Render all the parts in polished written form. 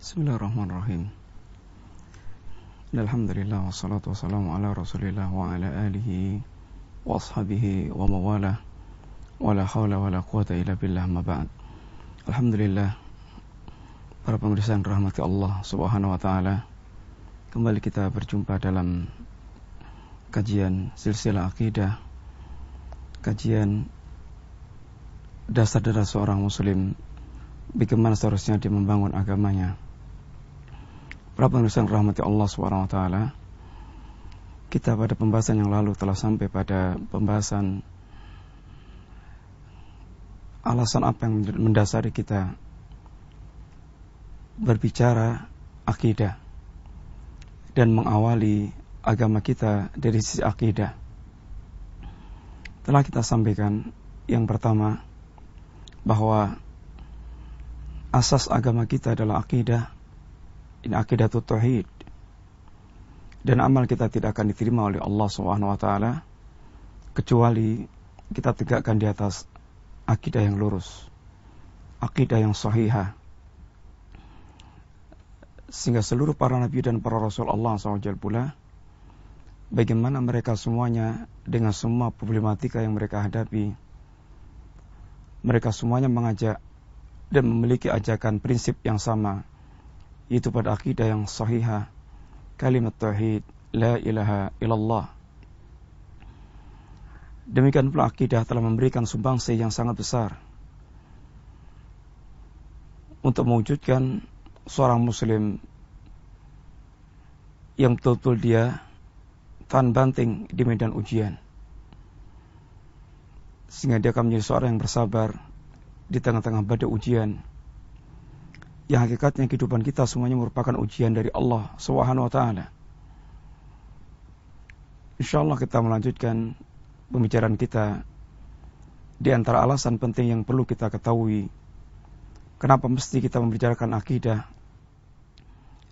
Bismillahirrahmanirrahim. Alhamdulillah wassalatu wassalamu ala Rasulillah wa ala alihi wa ashabihi wa mawalah wa la hawla wa la quwata illa billah ma ba'd. Alhamdulillah, para pemirsa yang rahmati Allah Subhanahu wa taala, kembali kita berjumpa dalam kajian silsilah akidah, kajian dasar-dasar seorang muslim, bagaimana seharusnya dia membangun agamanya. Para pemirsa yang rahmati Allah Subhanahu wa taala, kita pada pembahasan yang lalu telah sampai pada pembahasan alasan apa yang mendasari kita berbicara akidah dan mengawali agama kita dari sisi akidah. Telah kita sampaikan yang pertama, bahwa asas agama kita adalah akidah. Ini aqidatul tauhid. Dan amal kita tidak akan diterima oleh Allah Subhanahu wa taala kecuali kita tegakkan di atas akidah yang lurus, akidah yang sahihah. Sehingga seluruh para nabi dan para rasul Allah SWT pula, bagaimana mereka semuanya dengan semua problematika yang mereka hadapi, mereka semuanya mengajak dan memiliki ajakan prinsip yang sama, yaitu pada akidah yang sahihah, kalimat tauhid, la ilaha illallah. Demikian pula akidah telah memberikan sumbangsi yang sangat besar untuk mewujudkan seorang muslim yang betul-betul dia tahan banting di medan ujian, sehingga dia akan menjadi seorang yang bersabar di tengah-tengah badai ujian. Yang hakikatnya kehidupan kita semuanya merupakan ujian dari Allah Subhanahu wa taala. Insyaallah kita melanjutkan pembicaraan kita di antara alasan penting yang perlu kita ketahui kenapa mesti kita membicarakan akidah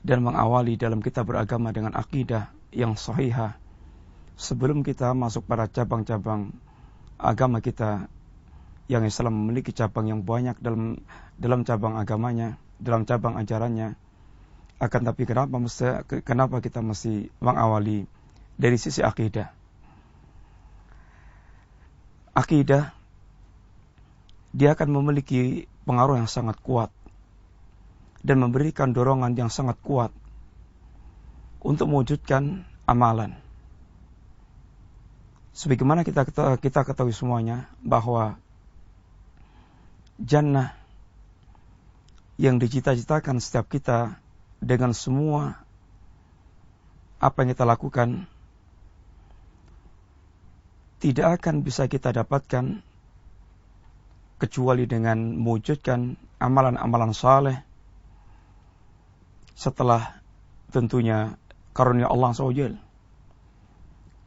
dan mengawali dalam kita beragama dengan akidah yang sahihah sebelum kita masuk pada cabang-cabang agama kita, yang Islam memiliki cabang yang banyak dalam cabang agamanya, dalam cabang ajarannya. Akan tapi kenapa kita mesti mengawali dari sisi akidah? Akidah dia akan memiliki pengaruh yang sangat kuat dan memberikan dorongan yang sangat kuat untuk mewujudkan amalan. Sebagaimana kita ketahui semuanya bahwa jannah yang dicita-citakan setiap kita dengan semua apa yang kita lakukan tidak akan bisa kita dapatkan kecuali dengan mewujudkan amalan-amalan saleh setelah tentunya karunia Allah SWT.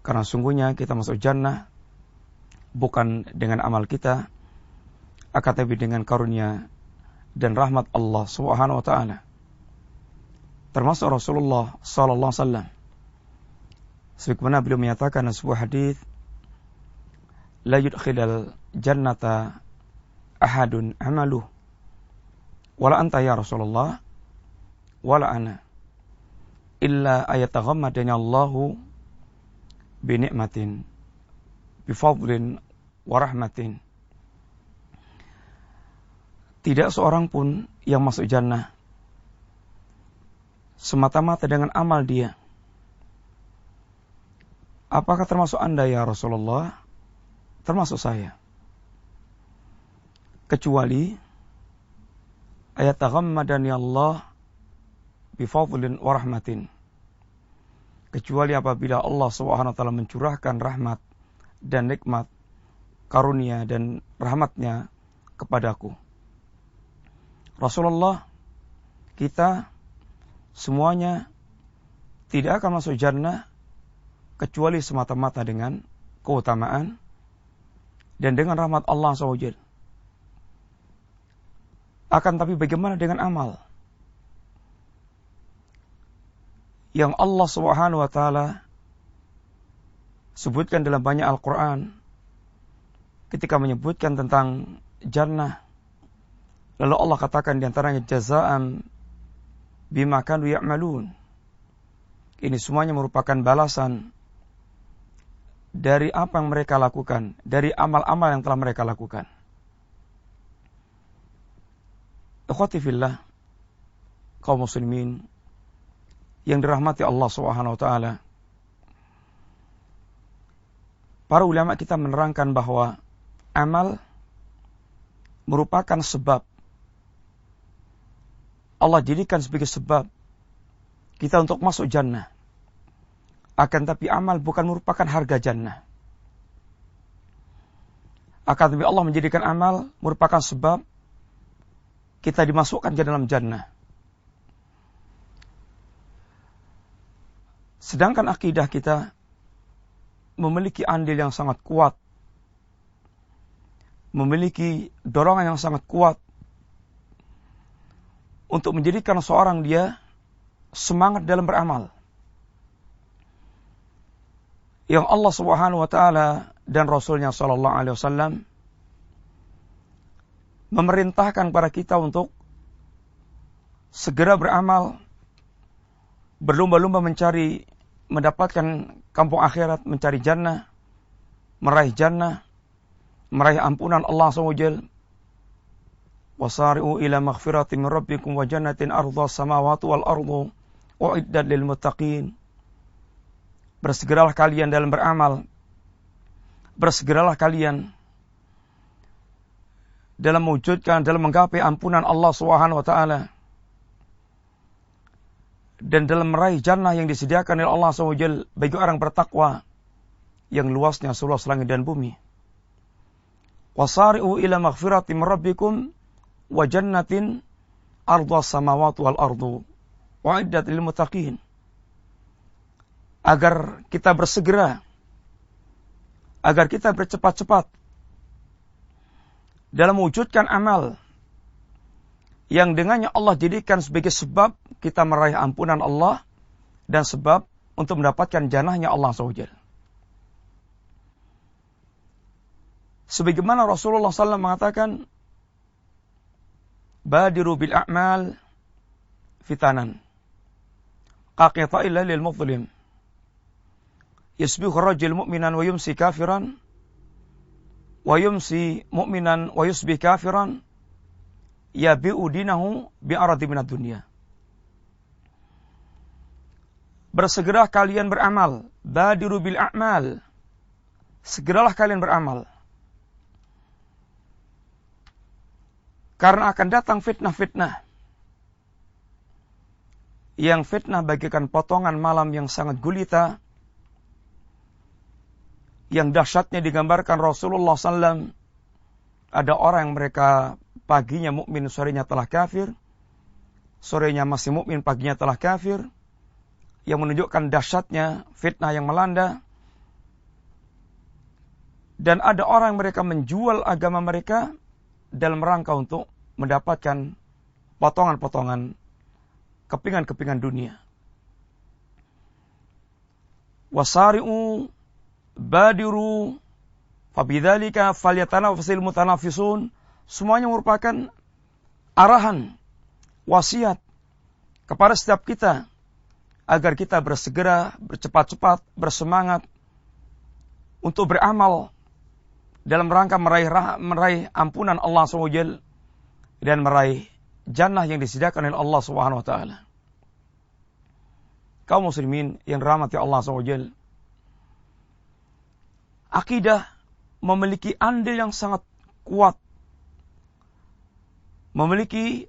Karena sungguhnya kita masuk jannah bukan dengan amal kita, akan tapi dengan karunia dan rahmat Allah Subhanahu wa taala. Termasuk Rasulullah sallallahu alaihi wasallam, sebagaimana beliau menyatakan dalam sebuah hadis, la yudkhilal jannata ahadun amaluh wala anta ya Rasulullah wala ana illa ayataghammadani Allahu bi ni'matin bi fadlin wa rahmatin. Tidak seorang pun yang masuk jannah semata-mata dengan amal dia. Apakah termasuk Anda ya Rasulullah? Termasuk saya. Kecuali ayataghammadani Allah bifadlin wa rahmatin. Kecuali apabila Allah Subhanahu wa taala mencurahkan rahmat dan nikmat, karunia dan rahmatnya kepadaku. Rasulullah, kita semuanya tidak akan masuk jannah kecuali semata-mata dengan keutamaan dan dengan rahmat Allah SWT. Akan tapi bagaimana dengan amal yang Allah Subhanahu wa taala sebutkan dalam banyak Al-Quran ketika menyebutkan tentang jannah? Lalu Allah katakan di antaranya jazaan bima kanu ya'malun. Ini semuanya merupakan balasan dari apa yang mereka lakukan, dari amal-amal yang telah mereka lakukan. Ikhwati fillah, kaum muslimin yang dirahmati Allah Subhanahu wa taala. Para ulama kita menerangkan bahwa amal merupakan sebab. Allah jadikan sebagai sebab kita untuk masuk jannah. Akan tapi amal bukan merupakan harga jannah. Akan tapi Allah menjadikan amal merupakan sebab kita dimasukkan ke dalam jannah. Sedangkan akidah kita memiliki andil yang sangat kuat, memiliki dorongan yang sangat kuat untuk menjadikan seorang dia semangat dalam beramal. Yang Allah Subhanahu wa taala dan Rasulnya sallallahu alaihi wasallam memerintahkan kepada kita untuk segera beramal, berlomba-lomba mencari, mendapatkan kampung akhirat, mencari jannah, meraih ampunan Allah SWT. Wasari'u ila maghfirati min rabbikum wa jannatin ardha samawati wal ardu uiddat lil muttaqin. Bersegeralah kalian dalam beramal, bersegeralah kalian dalam mewujudkan, dalam menggapai ampunan Allah Subhanahu wa taala, dan dalam meraih jannah yang disediakan oleh Allah SWT bagi orang bertakwa yang luasnya seluas langit dan bumi. Wasari'u ila maghfirati min rabbikum wa jannatin ardha samawati wal ardu uiddat lil muttaqin. Agar kita bersegera, agar kita bercepat-cepat dalam mewujudkan amal yang dengannya Allah jadikan sebagai sebab kita meraih ampunan Allah dan sebab untuk mendapatkan jannahnya Allah SWT. Sebagaimana Rasulullah SAW mengatakan, badiru bil a'mal fitanan qaqita'il lil muzlim yusbihu rajul mu'minan wa yumsi kafiran wa yumsi mu'minan wa yusbih kafiran yabi'u dinahu bi'aradi minad dunya. Bersegeralah kalian beramal, badiru bil a'mal, segeralah kalian beramal, karena akan datang fitnah-fitnah yang fitnah bagikan potongan malam yang sangat gulita, yang dahsyatnya digambarkan Rasulullah SAW. Ada orang yang mereka paginya mukmin, sorenya telah kafir, sorenya masih mukmin, paginya telah kafir, yang menunjukkan dahsyatnya fitnah yang melanda. Dan ada orang yang mereka menjual agama mereka dalam rangka untuk mendapatkan potongan-potongan kepingan-kepingan dunia. Wasari'u badiru fabidzalika falyatanafasil mutanafisun. Semuanya merupakan arahan, wasiat kepada setiap kita agar kita bersegera, bercepat-cepat, bersemangat untuk beramal dalam rangka meraih ampunan Allah SWT dan meraih jannah yang disediakan oleh Allah Subhanahu wa taala. Kaum muslimin yang dirahmati Allah SWT, akidah memiliki andil yang sangat kuat, memiliki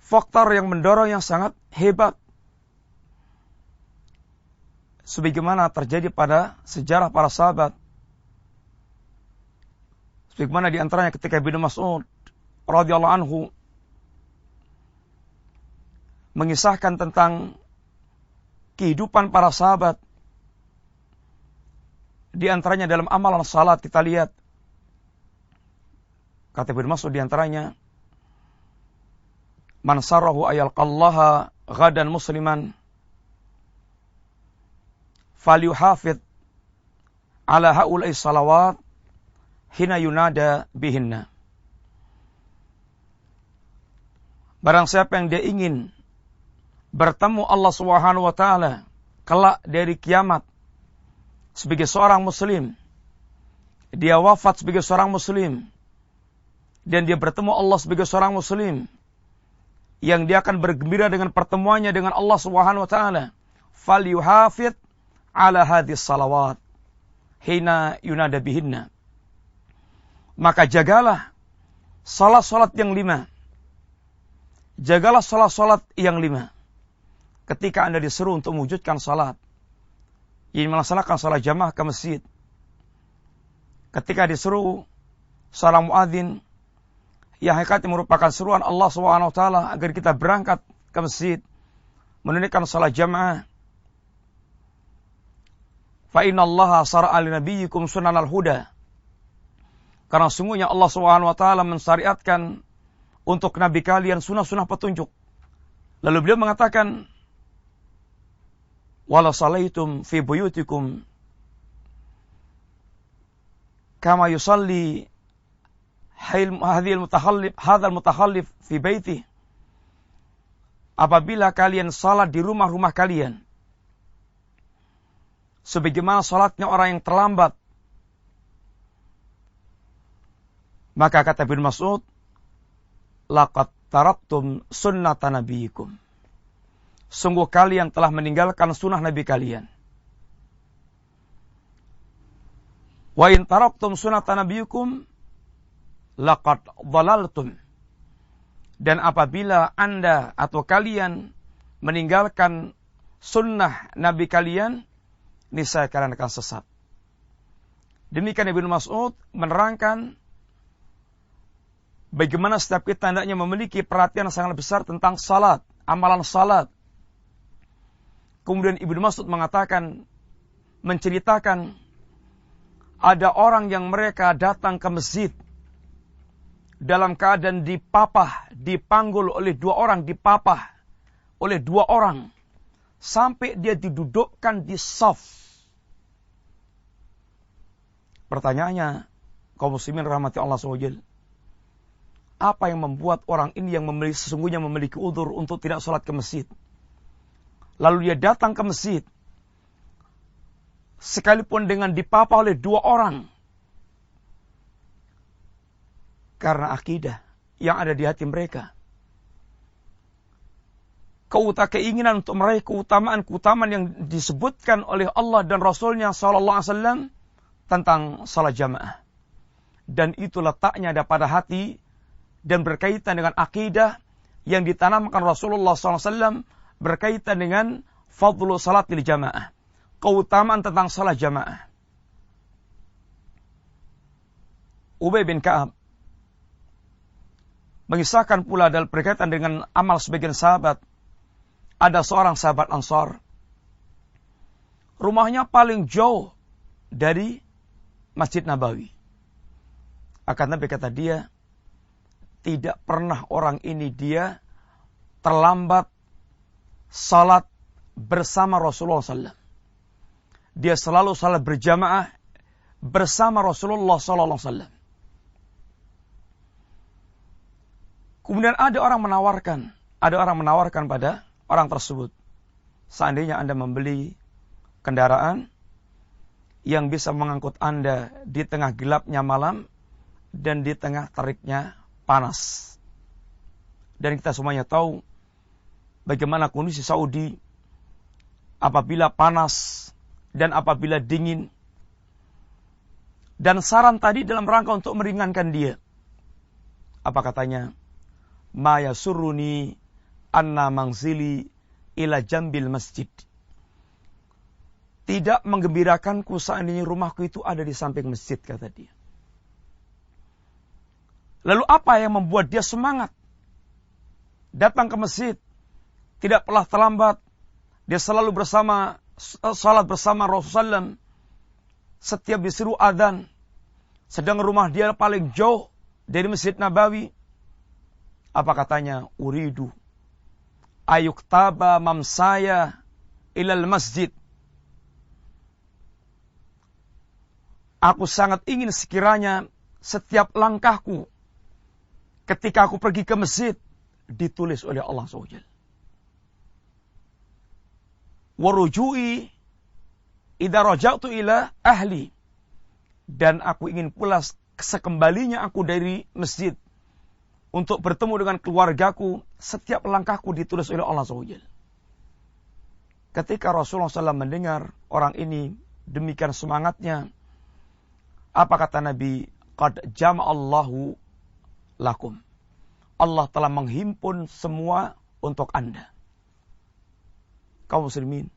faktor yang mendorong yang sangat hebat, sebagaimana terjadi pada sejarah para sahabat. Sebagaimana di antaranya ketika Ibnu Mas'ud radhiyallahu anhu mengisahkan tentang kehidupan para sahabat. Di antaranya dalam amalan salat kita lihat, kata Ibnu Mas'ud di antaranya, man sarrahu ayalqallaha ghadan musliman falyuhafidh ala haula'i salawat hina yunada bihinna. Barang siapa yang dia ingin bertemu Allah Subhanahu wa taala kelak dari kiamat sebagai seorang muslim, dia wafat sebagai seorang muslim, dan dia bertemu Allah sebagai seorang muslim, yang dia akan bergembira dengan pertemuannya dengan Allah Subhanahu wa taala, falyuhafidz ala hadhis salawat hina yunada bihinna. Maka jagalah salat-salat yang 5. Jagalah salat-salat yang 5. Ketika Anda disuruh untuk mewujudkan salat, ingin melaksanakan salat jamaah ke masjid, ketika disuruh seorang muadzin yang hakikatnya merupakan seruan Allah Subhanahu wa taala agar kita berangkat ke masjid menunaikan salat jamaah, fa innallaha syara'a li nabiyyikum sunanal huda, karena sungguhnya Allah Subhanahu wa taala mensyariatkan untuk nabi kalian sunah-sunah petunjuk. Lalu beliau mengatakan, wala salaitum fi buyutikum kama yusalli hadzal mutakhallif fi baiti. Apabila kalian salat di rumah-rumah kalian sebagaimana salatnya orang yang terlambat, maka kata Ibnu Mas'ud, laqad taraktum sunnata nabiyikum. Sungguh kalian telah meninggalkan sunnah nabi kalian. Wa in taraktum sunnata nabiyikum laqad dhalaltum. Dan apabila Anda atau kalian meninggalkan sunnah nabi kalian, niscaya kalian akan sesat. Demikian Ibnu Mas'ud menerangkan bagaimana setiap kita hendaknya memiliki perhatian sangat besar tentang salat, amalan salat. Kemudian Ibnu Mas'ud mengatakan, menceritakan, ada orang yang mereka datang ke masjid dalam keadaan dipapah, dipanggul oleh 2 orang, dipapah oleh 2 orang, sampai dia didudukkan di shaf. Pertanyaannya, kaum muslimin rahmati Allah SWT, apa yang membuat orang ini yang sesungguhnya memiliki udzur untuk tidak sholat ke masjid, lalu dia datang ke masjid sekalipun dengan dipapah oleh 2 orang? Karena akidah yang ada di hati mereka, keinginan untuk meraih keutamaan yang disebutkan oleh Allah dan Rasulnya sallallahu alaihi wasallam tentang salat jamaah. Dan itu letaknya ada pada hati dan berkaitan dengan akidah yang ditanamkan Rasulullah SAW berkaitan dengan fadlu salatil jamaah, keutamaan tentang salat jamaah. Ubay bin Ka'ab mengisahkan pula dalam berkaitan dengan amal sebagian sahabat. Ada seorang sahabat Ansar, rumahnya paling jauh dari Masjid Nabawi. Akan tapi kata dia, tidak pernah orang ini dia terlambat salat bersama Rasulullah SAW. Dia selalu salat berjamaah bersama Rasulullah SAW. Kemudian ada orang menawarkan pada orang tersebut, seandainya Anda membeli kendaraan yang bisa mengangkut Anda di tengah gelapnya malam dan di tengah teriknya panas. Dan kita semuanya tahu bagaimana kondisi Saudi apabila panas dan apabila dingin. Dan saran tadi dalam rangka untuk meringankan dia. Apa katanya? Ma yasurruni anna manzili ila jambil masjid. Tidak menggembirakanku seandainya rumahku itu ada di samping masjid, kata dia. Lalu apa yang membuat dia semangat datang ke masjid? Tidak pernah terlambat. Dia selalu salat bersama Rasulullah SAW. Setiap disuruh adzan. Sedang rumah dia paling jauh dari Masjid Nabawi. Apa katanya? Uridu ayuktaba mamsaya ilal masjid. Aku sangat ingin sekiranya setiap langkahku ketika aku pergi ke masjid ditulis oleh Allah SWT. Warujui idza raja'tu ila ahli, dan aku ingin pula sekembalinya aku dari masjid untuk bertemu dengan keluargaku, setiap langkahku ditulis oleh Allah SWT. Ketika Rasulullah SAW mendengar orang ini demikian semangatnya, apa kata Nabi? Qad jama'allahu lakum. Allah telah menghimpun semua untuk Anda. Kaum muslimin,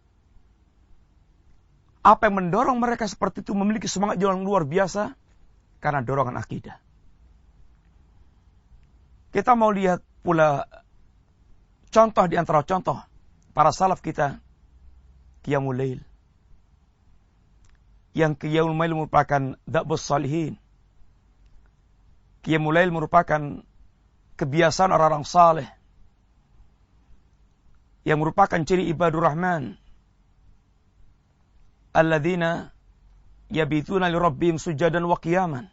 apa yang mendorong mereka seperti itu memiliki semangat yang luar biasa? Karena dorongan akidah. Kita mau lihat pula contoh di antara contoh para salaf kita, Qiyamul Lail. Yang Qiyamul Lail merupakan da'bus salihin. Qiyamul Lail merupakan kebiasaan orang-orang saleh, yang merupakan ciri ibadur rahman. Alladzina yabituna li rabbihim sujadan wa qiyaman.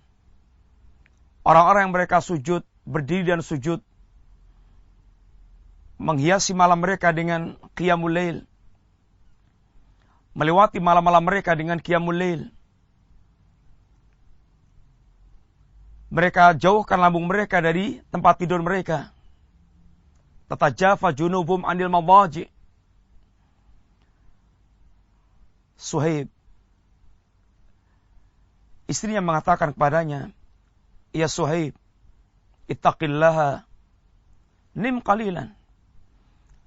Orang-orang yang mereka sujud, berdiri dan sujud, menghiasi malam mereka dengan Qiyamul Lail, melewati malam-malam mereka dengan Qiyamul Lail. Mereka jauhkan lambung mereka dari tempat tidur mereka. Tatajafa junubum anil madaji. Suhaib, istrinya mengatakan kepadanya, ya Suhaib, ittaqillaha, nim qalilan.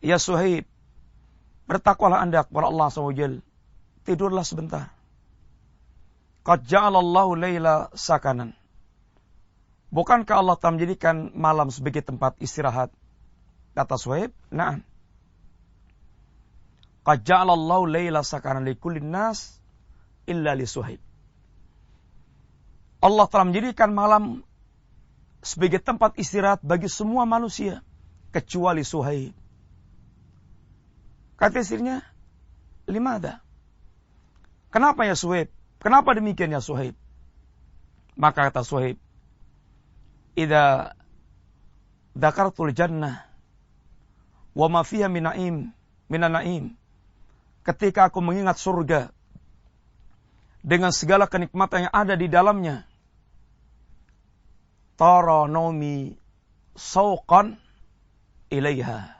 Ya Suhaib, bertakwalah Anda kepada Allah SWT, tidurlah sebentar. Qad ja'alallahu layla sakanan. Bukankah Allah telah menjadikan malam sebagai tempat istirahat? Kata Suhaib, na'am. Qad ja'alallahu layla sakanan likullin nas illa li Suhaib. Allah telah menjadikan malam sebagai tempat istirahat bagi semua manusia kecuali Suhaib. Kata istrinya, limada? Kenapa ya Suhaib? Kenapa demikian ya Suhaib? Maka kata Suhaib, idza dzakartul jannah wa ma fiha min na'im. Ketika aku mengingat surga dengan segala kenikmatan yang ada di dalamnya, tara naumi sauqan ilaiha.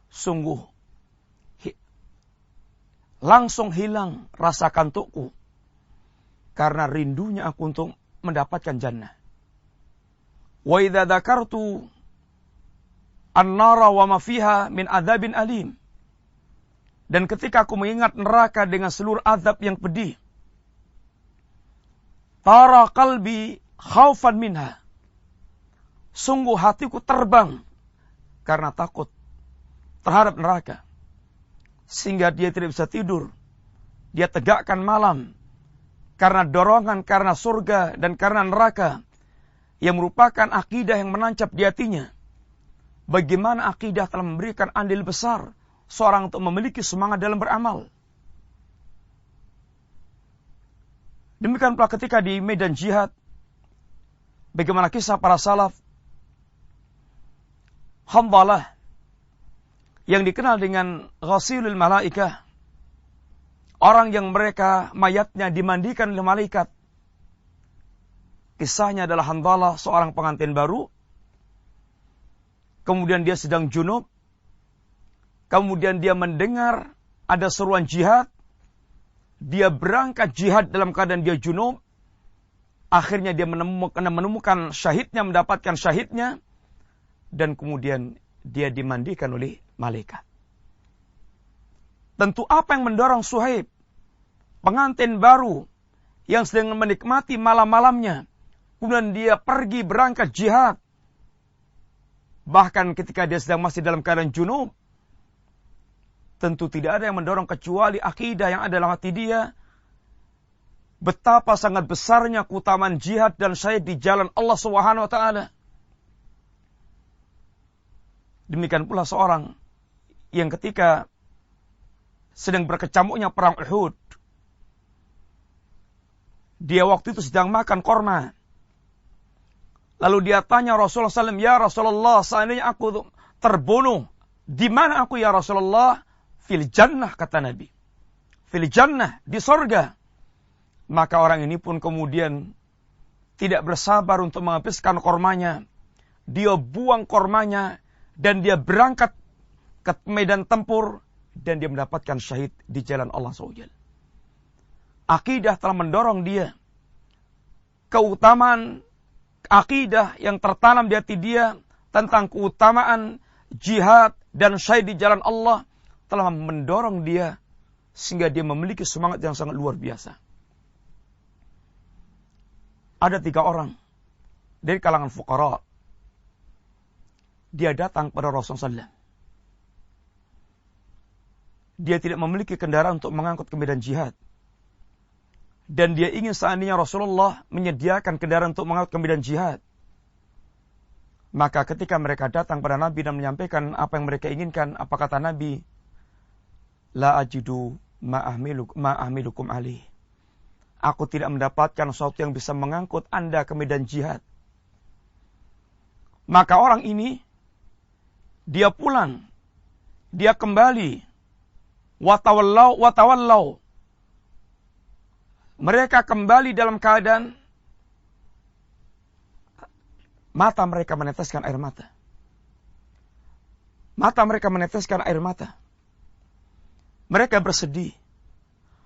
Sungguh langsung hilang rasa kantukku karena rindunya aku untuk mendapatkan jannah. Wa idza dzakartu an-nara wa ma fiha min adzabin alim. Dan ketika aku mengingat neraka dengan seluruh azab yang pedih, tara qalbi khaufan minha. Sungguh hatiku terbang karena takut terhadap neraka. Sehingga dia tidak bisa tidur. Dia tegakkan malam karena dorongan, karena surga dan karena neraka, yang merupakan akidah yang menancap di hatinya. Bagaimana akidah telah memberikan andil besar seorang untuk memiliki semangat dalam beramal. Demikian pula ketika di medan jihad, bagaimana kisah para salaf. Hamdalah, yang dikenal dengan ghasilul malaikah, orang yang mereka mayatnya dimandikan oleh malaikat. Kisahnya adalah Hamdalah, seorang pengantin baru. Kemudian dia sedang junub. Kemudian dia mendengar ada seruan jihad. Dia berangkat jihad dalam keadaan dia junub. Akhirnya dia menemukan syahidnya, mendapatkan syahidnya. Dan kemudian dia dimandikan oleh malaikat. Tentu apa yang mendorong Suhaib, pengantin baru yang sedang menikmati malam-malamnya, kemudian dia pergi berangkat jihad. Bahkan ketika dia sedang masih dalam keadaan junub, tentu tidak ada yang mendorong kecuali akidah yang ada dalam hati dia. Betapa sangat besarnya keutamaan jihad dan syahid di jalan Allah Subhanahu wa taala. Demikian pula seorang yang ketika sedang berkecamuknya perang Uhud, dia waktu itu sedang makan korma. Lalu dia tanya Rasulullah SAW, ya Rasulullah, seandainya aku terbunuh, di mana aku ya Rasulullah? Fil jannah, kata Nabi. Fil jannah, di sorga. Maka orang ini pun kemudian tidak bersabar untuk menghabiskan kormanya. Dia buang kormanya dan dia berangkat ke medan tempur dan dia mendapatkan syahid di jalan Allah SWT. Akidah telah mendorong dia. Keutamaan akidah yang tertanam di hati dia tentang keutamaan jihad dan syahid di jalan Allah telah mendorong dia sehingga dia memiliki semangat yang sangat luar biasa. Ada 3 orang dari kalangan fuqara. Dia datang pada Rasulullah SAW. Dia tidak memiliki kendaraan untuk mengangkut ke medan jihad. Dan dia ingin seandainya Rasulullah menyediakan kendaraan untuk mengangkut ke medan jihad. Maka ketika mereka datang pada Nabi dan menyampaikan apa yang mereka inginkan, apa kata Nabi? La ajidu ma'ahmilukum alih. Aku tidak mendapatkan sesuatu yang bisa mengangkut Anda ke medan jihad. Maka orang ini, dia pulang. Dia kembali. Watawallau. Mereka kembali dalam keadaan mata mereka meneteskan air mata. Mata mereka meneteskan air mata. Mereka bersedih.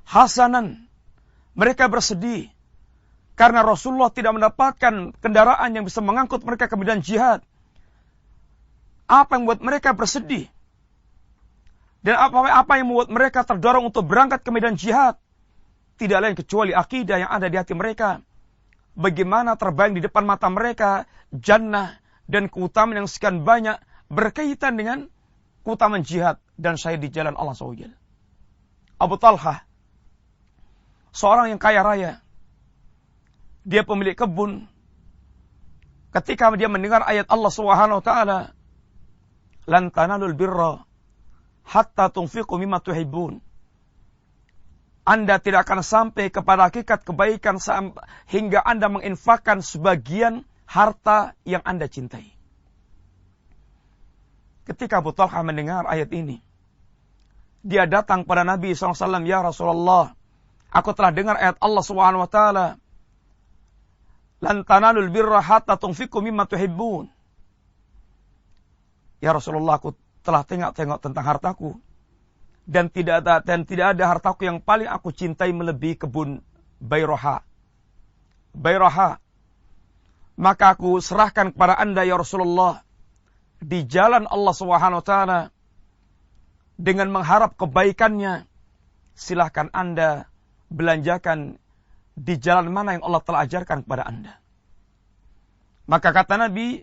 Hasanan. Mereka bersedih. Karena Rasulullah tidak mendapatkan kendaraan yang bisa mengangkut mereka ke medan jihad. Apa yang membuat mereka bersedih? Dan apa yang membuat mereka terdorong untuk berangkat ke medan jihad? Tidak lain kecuali akidah yang ada di hati mereka. Bagaimana terbayang di depan mata mereka jannah dan keutamaan yang sekian banyak berkaitan dengan keutamaan jihad dan syahid di jalan Allah SWT. Abu Talhah, seorang yang kaya raya, dia pemilik kebun. Ketika dia mendengar ayat Allah SWT, lan tanalul birra hatta tunfiqu mimma tuhibbun. Anda tidak akan sampai kepada hakikat kebaikan hingga Anda menginfakkan sebagian harta yang Anda cintai. Ketika Abu Talhah mendengar ayat ini, dia datang pada Nabi SAW, ya Rasulullah, aku telah dengar ayat Allah SWT, lan tanalul birra hatta tunfiqu mimma tuhibbun. Ya Rasulullah, aku telah tengok-tengok tentang hartaku. Dan tidak ada hartaku yang paling aku cintai melebihi kebun Bayroha. Maka aku serahkan kepada Anda ya Rasulullah di jalan Allah SWT dengan mengharap kebaikannya. Silahkan Anda belanjakan di jalan mana yang Allah telah ajarkan kepada Anda. Maka kata Nabi,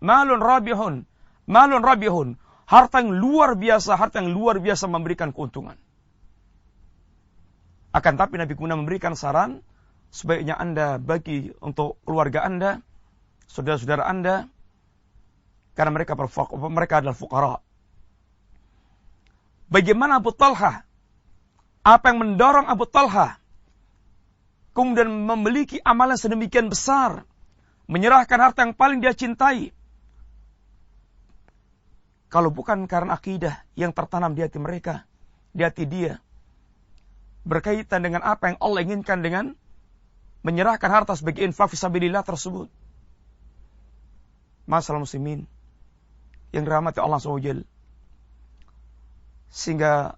malun rabihun. Harta yang luar biasa memberikan keuntungan. Akan tapi Nabi kemudian memberikan saran, sebaiknya Anda bagi untuk keluarga Anda, saudara-saudara Anda, karena mereka adalah fuqara. Bagaimana Abu Talhah? Apa yang mendorong Abu Talhah kemudian memiliki amalan sedemikian besar, menyerahkan harta yang paling dia cintai? Kalau bukan karena akidah yang tertanam di hati mereka, di hati dia, berkaitan dengan apa yang Allah inginkan dengan menyerahkan harta sebagai infak fisabilillah tersebut. Masalah muslimin yang dirahmati Allah SWT. Sehingga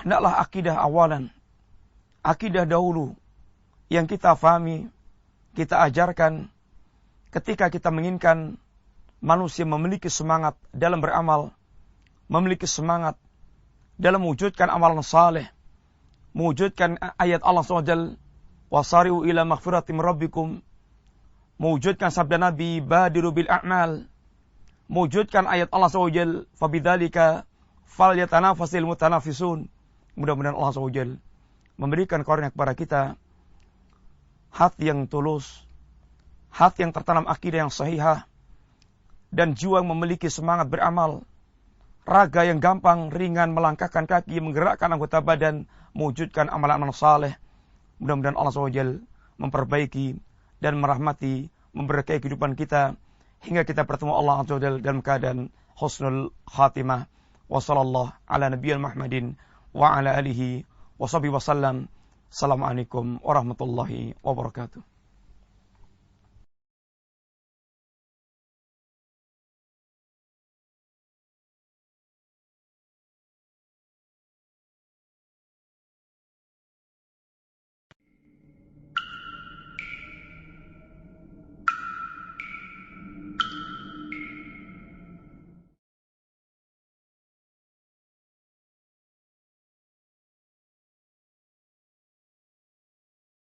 hendaklah akidah awalan, akidah dahulu yang kita fahami, kita ajarkan ketika kita menginginkan manusia memiliki semangat dalam beramal, memiliki semangat dalam mewujudkan amalan saleh, mewujudkan ayat Allah SWT, wasari'u ila maghfiratim rabbikum, mewujudkan sabda Nabi, badiru bil a'mal, mewujudkan ayat Allah SWT, fabidzalika falyatanafasil mutanafisun. Mudah-mudahan Allah SWT memberikan karunia kepada kita hati yang tulus, hati yang tertanam akidah yang sahihah, dan jiwa yang memiliki semangat beramal, raga yang gampang, ringan, melangkahkan kaki, menggerakkan anggota badan, mewujudkan amalan-amalan saleh. Mudah-mudahan Allah SWT memperbaiki dan merahmati memberkahi kehidupan kita hingga kita bertemu Allah Azza wa Jalla dalam keadaan husnul khatimah. Wa sallallahu ala nabiyyil Muhammadin wa ala alihi wa sahbihi wasallam. Assalamualaikum warahmatullahi wabarakatuh.